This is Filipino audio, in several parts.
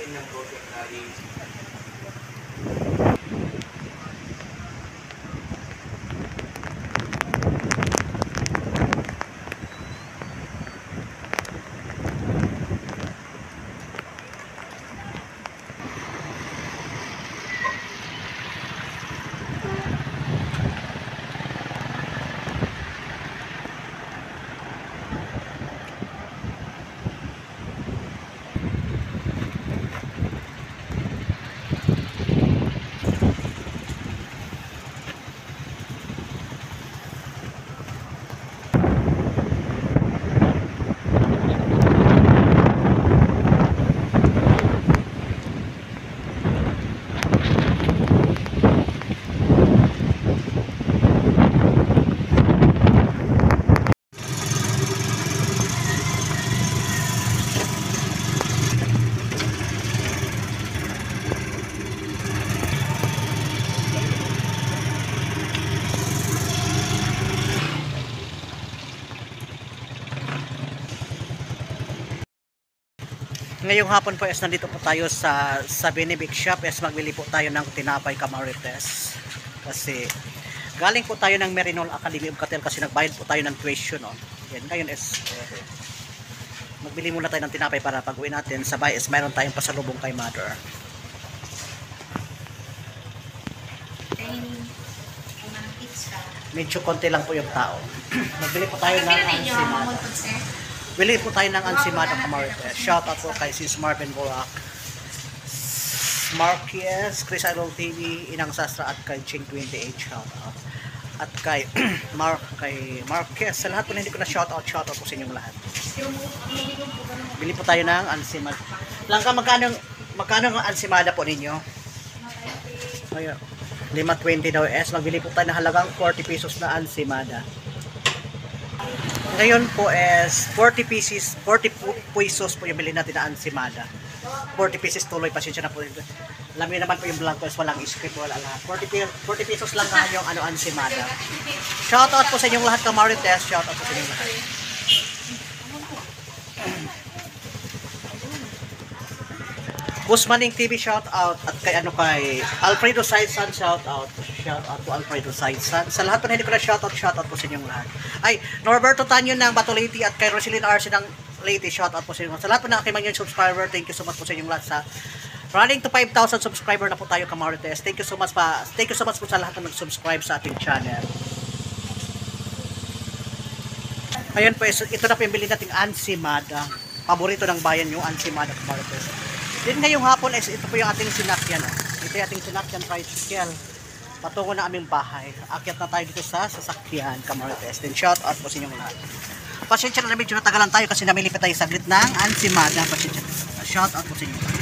natin ng golden curry. Ngayong hapon po is nandito po tayo sa Benebik Shop is magbili po tayo ng tinapay Camarites kasi galing po tayo ng Merinol Academy of Catel kasi nagbayad po tayo ng tuition yan, ngayon is magbili muna tayo ng tinapay para pag uwi natin sa bahay is mayroon tayong pasalubong kay mother. Medyo konti lang po yung tao. Magbili po tayo ng ansimada. Bili po tayo ng ansimada Camarites. Shout out po kay Sis Marvin Borak, Marquez, Chris Idol TV, Inang Sastra at kay Ching 28 shout out. At kay Marquez. Sa lahat po na hindi ko na shout out po sa inyong lahat. Bili po tayo ng ansimada. Langka, magkano ang ansimada po ninyo? Ayun. 5.20 daw es. Magbili po tayo ng halagang 40 pesos na ansimada. Ngayon po is 40 pesos po yung bilhin natin na ansimada. 40 pesos tuloy, pasensya na po. Alam niyo naman po yung vlog ko is walang script, wala lahat. 40 pesos lang na yung ansimada. Shout out po sa inyong lahat, Camarites. Shout out po sa inyong lahat. Busmaning TV shout out at kay Alfredo Saidsan shout out po Alfredo Saidsan. Sa lahat po na hindi ko na shout out po sa inyong lahat. Ay, Norberto Tanyo ng Bato Leyte at kay Roselyn Arce ng Leyte shout out po sa inyong lahat. Sa lahat po na aking mga subscriber, thank you so much po sa inyong lahat sa running to 5,000 subscriber na po tayo Camarites. Thank you so much po sa lahat na nag-subscribe sa ating channel. Ayun po, ito na po yung bilhin nating ansimada. Paborito ng bayan yung ansimada Camarites. Then ngayong hapon is ito po yung ating sinakyan. Ito yung ating sinakyan tricycle. Patungo na aming bahay. Akyat na tayo dito sa sasakyan Camarites. Then shout out po sa inyong lahat. Pasensya na medyo natagalan tayo kasi namili pa tayo saglit ng ansimada. Pasensya na. Shout out po sa inyong lahat.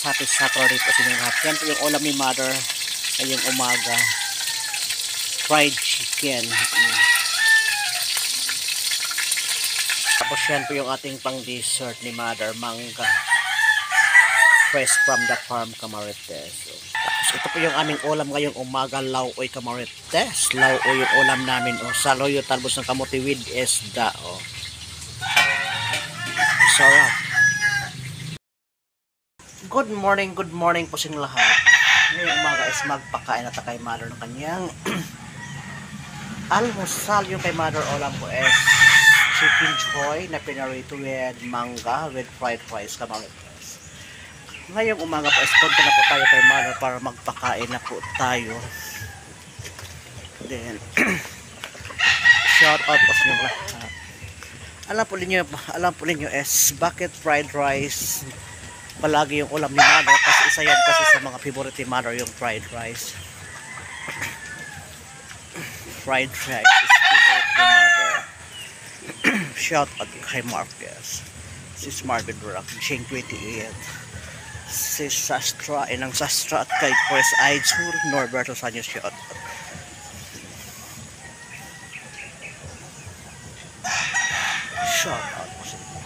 Happy Saturday po sa inyo lahat. Yan po yung ulam ni mother ngayong umaga. Fried chicken. Tapos yan po yung ating pang dessert ni mother. Mangga. Fresh from the farm Camarites. Tapos ito po yung aming ulam ngayong umaga. Lauoy Camarites. Lauoy yung ulam namin. Saloyo talbos ng kamote with isda. Sarap. Good morning po sa inyo lahat. Ngayong umaga is magpakain at kay mother ng kanyang almusal. Yung kay mother ulam po is chicken choy na pinarito with mangga with fried rice Camarites. Ngayong umaga po is punta na po tayo kay mother para magpakain na po tayo. Then shout out po sa inyo lahat. Alam po ninyo is bakit fried rice palagi yung ulam ni mother kasi isa yan kasi sa mga favorite ni mother yung fried rice. Fried rice is favorite ni mother. Shout out kay Marquez. si Smart Bedrock, Jing 28, si Sastra, inang Sastra at kay Chris Aidsur, Norberto Sanyo shot. Shout out po sa inyo.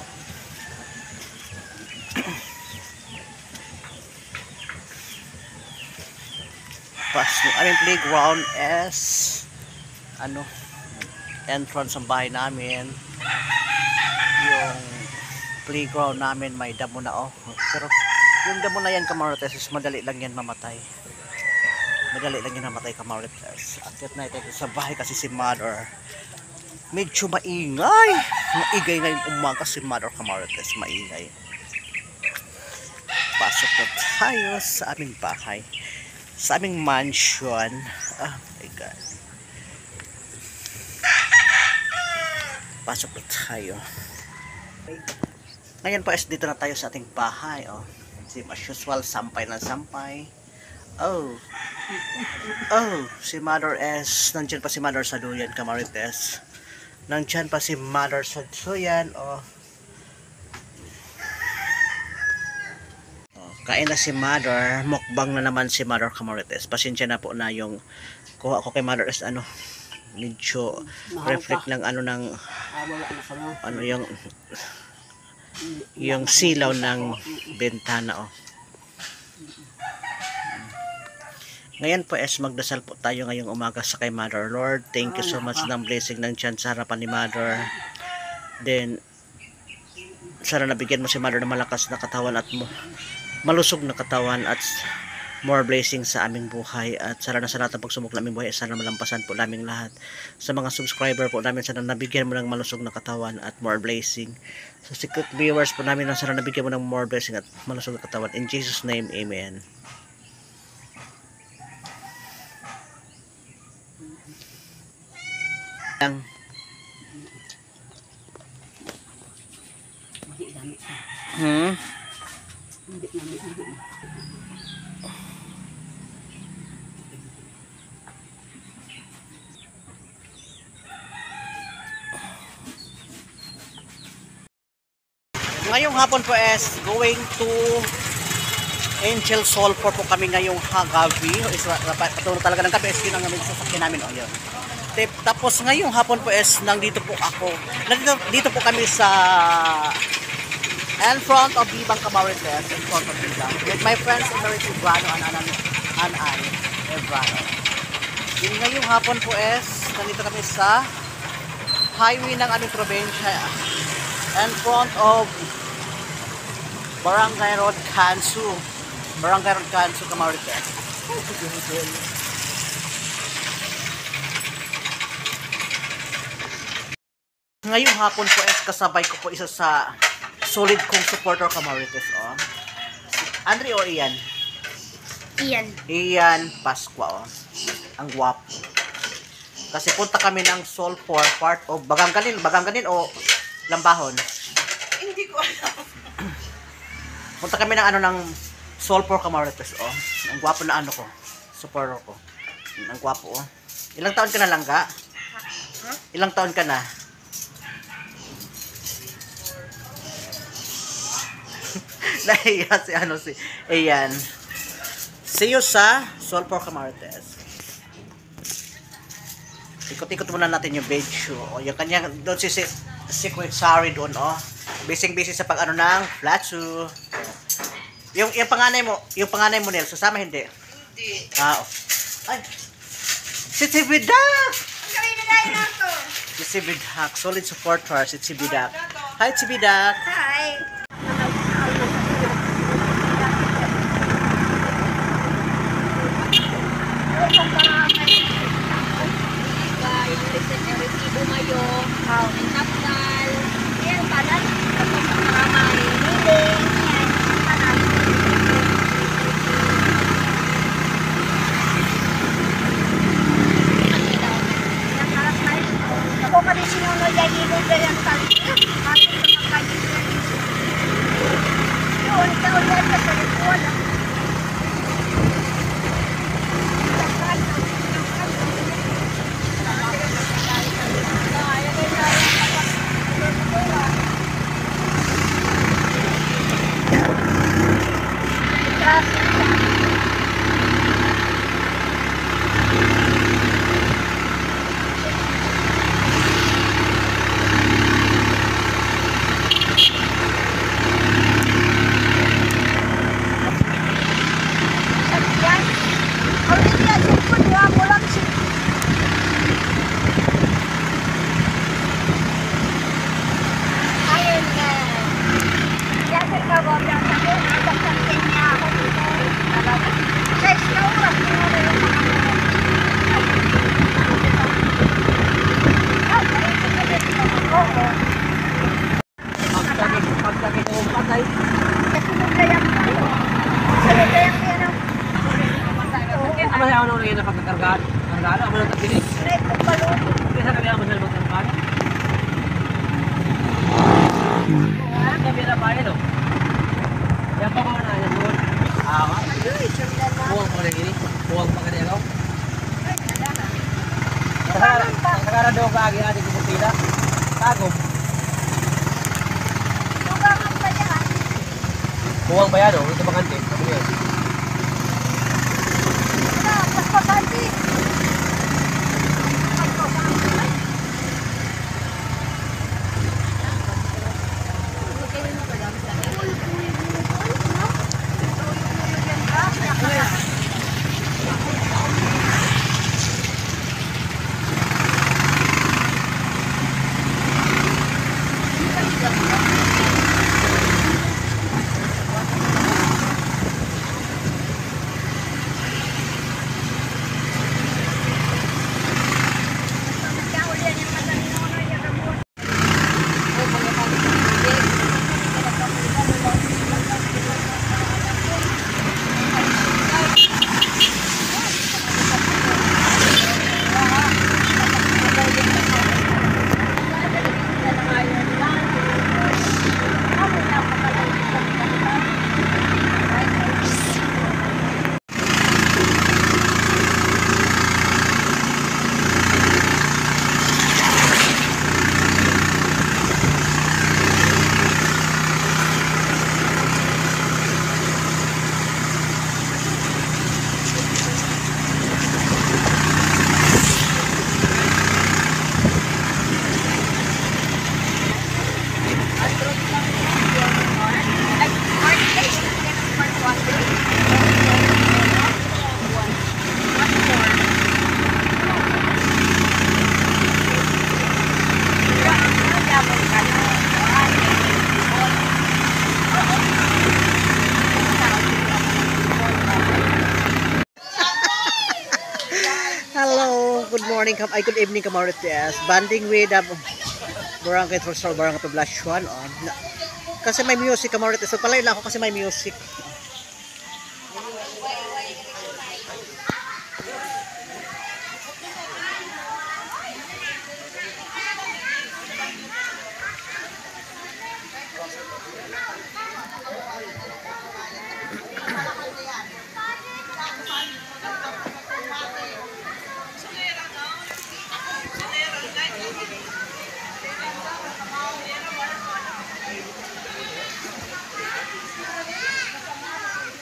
Pas yung aming playground is ano, entrance ng bahay namin. Yung playground namin may damo na pero yung damo na yan, Kamarites, is madali lang yan mamatay. Madali lang yan mamatay, Kamarites. At na ito sa bahay kasi si Mother medyo maingay. Maingay ngayong umaga si Mother, Kamarites, maingay. Pasok na tayo sa aming bahay, sa aming mansion. Oh my God. Pasok na tayo. Ngayon po is dito na tayo sa ating bahay. Si as usual, sampay ng sampay. Oh, si Mother is nandiyan pa si Mother sa duyan, Kamarites. Nandiyan pa si Mother sa duyan. Kain na si Mother. Mukbang na naman si Mother, Kamarites. Pasensya na po na yung kuha ko kay Mother is medyo reflect ng ng yung silaw ng bintana. Ngayon po is magdasal po tayo ngayong umaga sa kay Mother. Lord, thank you so much ng blessing ng tiyan sa harapan ni Mother. Then sana nabigyan mo si Mother ng malakas na katawan at malusog na katawan at more blessings sa aming buhay. At sana na sa lahat ng pagsubok naming buhay, sana malampasan po naming lahat. Sa mga subscriber po namin, sana nabigyan mo ng malusog na katawan at more blessing. Sa secret viewers po namin, sana nabigyan mo ng more blessing at malusog na katawan. In Jesus' name, Amen. Ngayong hapon po is going to Angel Sulphur po kami ngayong gabi. Patulog talaga ng kape is yun ang sasakyan namin. Yun. Tapos ngayong hapon po is nandito po ako. Dito po kami sa in front of Bibang Kamarites, in front of Bibang, with my friends Emery Ebrano and Ann Ebrano. Yun ngayong hapon po is nandito kami sa highway ng aming probinsya, in front of Barangay Road Kansu, Kamarites. Ngayong hapon po is kasabay ko po isa sa solid kong supporter, Kamarites. Andre o Ian? Ian Pasqua. Ang guwapo. Kasi punta kami ng Sulphur, part of Bagangganin o Lambahon. Hindi ko alam. Punta kami ng ng Sulphur, Kamarites. Ang guwapo na ko, supporter ko. Ang guwapo. Ilang taon ka na lang ga? Ilang taon ka na? Nahiya si Ayan. See you sa Sulphur, Kamarites. Ikot-ikot muna natin yung bedshoe. Yung kanya, doon si Secret Sari doon, Busy sa pag ng flat shoe. Yung panganay mo Nel, susama hindi? Hindi. Ay. Si Tibidak! Si Tibidak, solid supporter, si Tibidak. Hi, Tibidak! Hi! Ako kami sinunod yan, ibig ko yung tali. Bakit ito magkagin yan? Lalo, ano nang tagpinig? Hindi sa kanya mo na magtangkan. Kami na ba yun, oh? Yan pa mga nanya doon. Buwang pa rin ini. Buwang pa rin ako. Sekarang daw kagi adik ko pila. Tagom. Buwang pa yan, oh. Ito bakante. Kami yan. Hello, good morning, good evening, Kamarites. Banding with Barangay Trusal, Barangay Poblacion. Kasi may music, Kamarites. So, palayo lang ako kasi may music.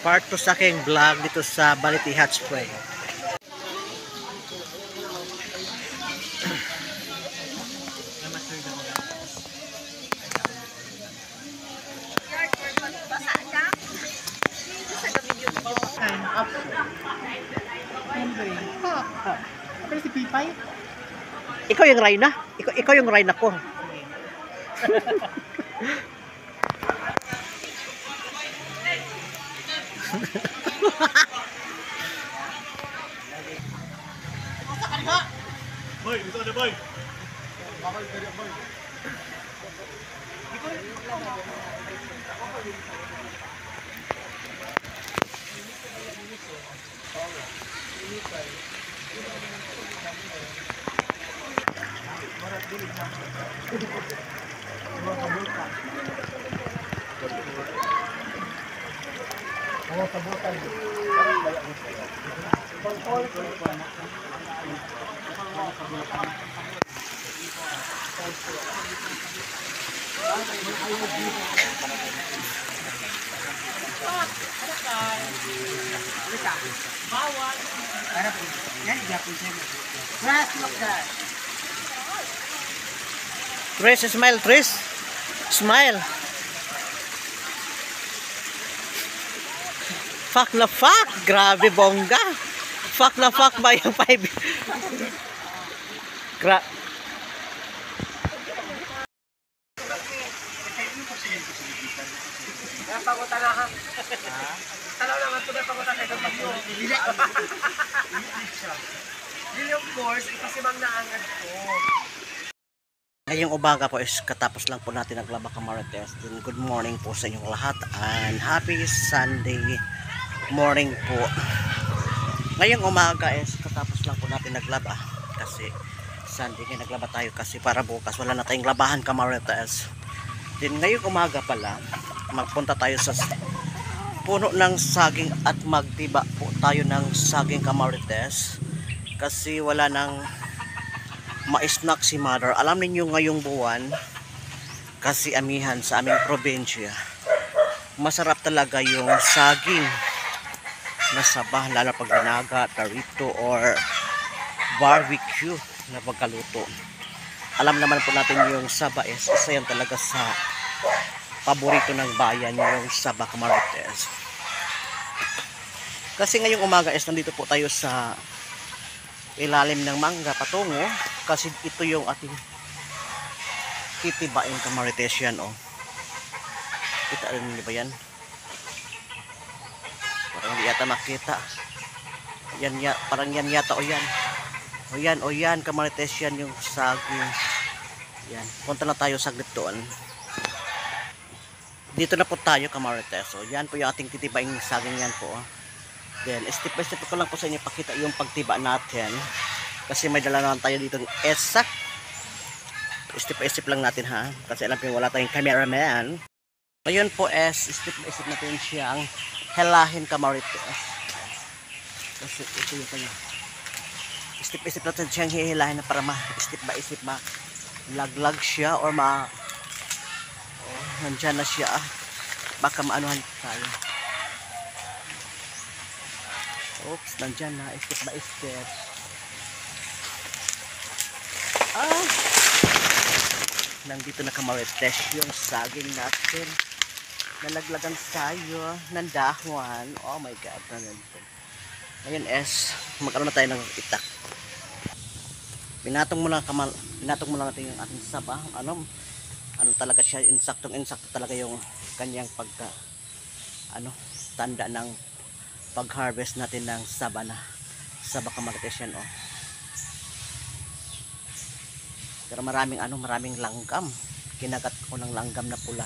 Part 2 sa aking vlog dito sa Balete Hot Spring. Pero si Pipay? Ikaw yung Rayna? Ikaw yung Rayna ko. Boy, ito na boy. Tris, smile, Tris. Smile. Fuck na fuck. Grabe, bongga. Fuck na fuck ba yung 5? Pagutan na ha. Tanaw naman ito na pagutan na ito pag yun. Dili of course, ipasimang naangad ko. Ngayong umaga po is katapos lang po natin naglaba Kamarites. Good morning po sa inyong lahat and happy Sunday morning po. Ngayong umaga is kakatapos lang po natin naglaba kasi Sunday ngayon naglaba tayo kasi para bukas wala na tayong labahan kamarites. Din ngayong umaga pala magpunta tayo sa puno ng saging at magtiba po tayo ng saging kamarites kasi wala nang ma-snack si mother. Alam niyo ngayong buwan kasi amihan sa aming probinsya masarap talaga yung saging na saba, lalo pag ginaga, tarito or barbecue na pagkaluto. Alam naman po natin yung saba is isa yan talaga sa paborito ng bayan, yung saba kamarites. Kasi ngayong umaga is nandito po tayo sa ilalim ng mangga patungo kasi ito yung ating titibain kamarites yan oh. Kita rin niyo ba yan? Parang hindi yata makita. Yan ya, parang yan yata o yan. O yan kamarites yan yung saging. Yan. Punta na tayo saglit doon. Dito na po tayo kamarites. So yan po yung ating titibaing saging yan po. Then step by step ko lang po sa inyo pakita yung pagtiba natin. Kasi may dala naman tayo dito ng esak. Step by step lang natin ha. Kasi alam ko wala tayong cameraman. Ngayon po step by step natin siyang helahin kamarites. Kasi ito yung kanya. Step by step natin siyang hihilahin na para step by step laglag siya or nandyan na siya. Baka maanuhan tayo. Oops, nandyan na. Step by step. Nandito na kamarites yung saging natin. Nalaglagan tayo ng dahon. Oh my God. Ngayon magkaroon na tayo ng itak. Pinatong mo lang natin yung ating saba. Ano talaga siya, insaktong talaga yung kanyang tanda ng pag-harvest natin ng saba kamarites yan oh. Pero maraming langgam. Kinagat ko ng langgam na pula.